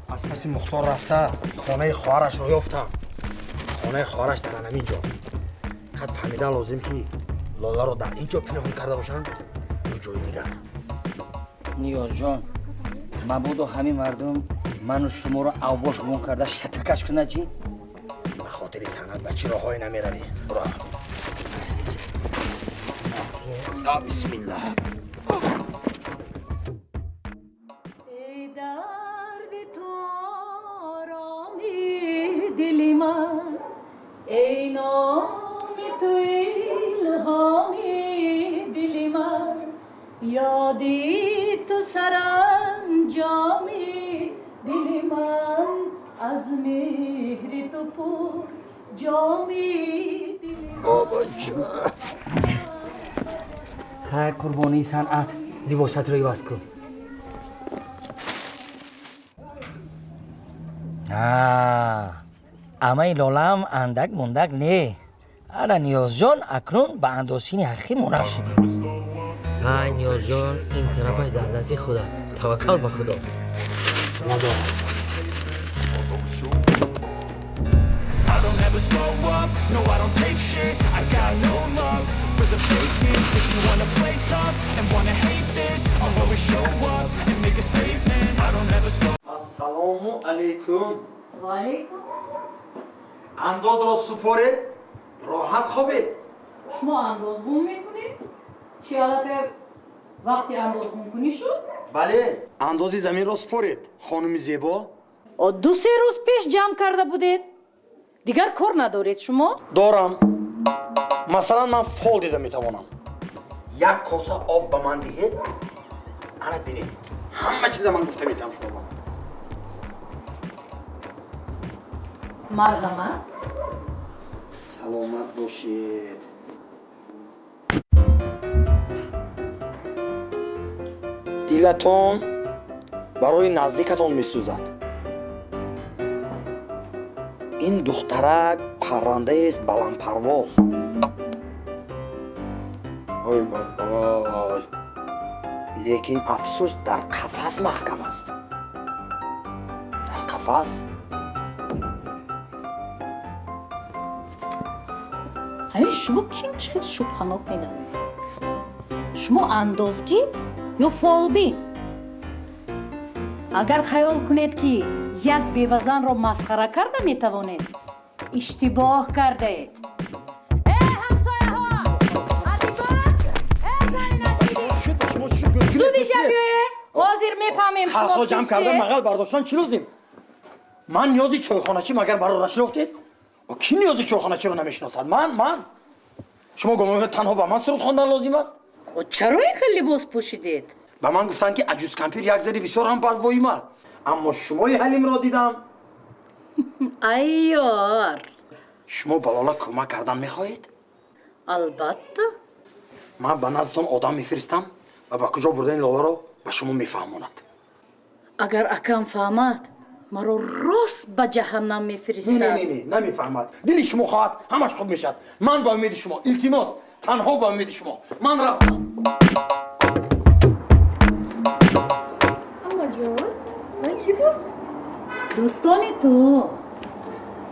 از پس مختار رفته خانه خواهرش رو یافتم. خانه خواهرش در همینجا. قد فهمیدن لازم که لاله رو در اینجا پنهان کرده باشن یا جای دیگر. نیاز جان مبادا همین مردم من و شما رو اوباش گم کرده شتکش کنه چی؟ به خاطر سند به چی راههای نمیروی؟ برو. یا بسم الله. ای درد تو آرامی دل من، ای نام تو الهامی دل من، یادی تو سرانجامی دل من، از مهر تو پر جامی دل من. بابا جان خیر قربانی صنعت لباست رو عوض کن. اما این لالم اندک مندک نه. اره نیاز جان اکنون به اندازین حقی منح شدیم. های نیاز جان این طرفش در دست خدا. توکل به خدا. I don't ever slow up, no I don't take shit. I got no love for the fakeness. If you wanna play tough and wanna hate this, I'll always show up and make a statement. I don't ever slow. Assalomu alaykum. و علیکم. انداز را سپارید. راحت خوابید. شما اندازگون میکنید؟ چی حالت وقتی اندازگون کنی شد؟ بله. اندازی زمین را سپارید. خانم زیبا. 2-3 روز پیش جمع کرده بودید. دیگر کار ندارید شما؟ دارم. مثلا من فال دیده میتوانم. یک کاسه آب به من دهید. انا بینید. همه چیز من گفته میتونم شما. مرحمت. سلامت باشید. دیلتون برای نزدیکتون میسوزد. این دخترک پرنده است بلند پرواز. وای بابا. لیکن افسوس در قفس محکم است. در قفس. همین شما کیم چقدر شبهناک میدن؟ شما اندازگی یا فالبین؟ اگر خیال کنید که یک بیوزن را مسخره کرده میتوانید، اشتباه کرده اید. همسایه ها! زودی جمعیه! حاضر میفهمیم شما خلقا جمع کسیه؟ کرده مغل برداشتن چی لازم؟ من نیازی چایخانه چی مگر برای را شناختید؟ و کی نیازی چایخانه چی رو نمیشناسد؟ من شما گمان تنها به من سرود خواندن لازم است؟ و چرا این خیلی لباس پوشیدید؟ به من گفتن که عجوز کمپیر یک زری بسیار هم بدوایی مرد. اما شما یه حلیم را دیدم. ایار شما بالالا کمک کردن میخواهید؟ البته. من به نزدتان آدم میفرستم و به کجا برده این لاله رو به شما میفهماند. اگر اکم فهمد مرا راست به جهنم میفرستد. نه نمیفهمد. دلی شما خواهد همش خوب میشد. من با امید شما التماس تنها با امید شما من رفتم. اما جان من کی بود؟ دوستانی تو.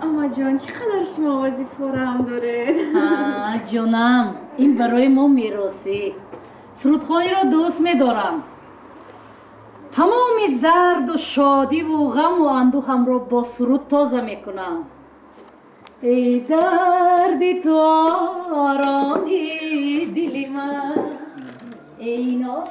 اما جان چقدر شما وظیفه هم داره. جانم این برای ما میراثی. سرودخوانی را دوست میدارم. تمام درد و شادی و غم و اندوهم را با سرود تازه میکنم. ای درد تو آرامی دل من، ای نام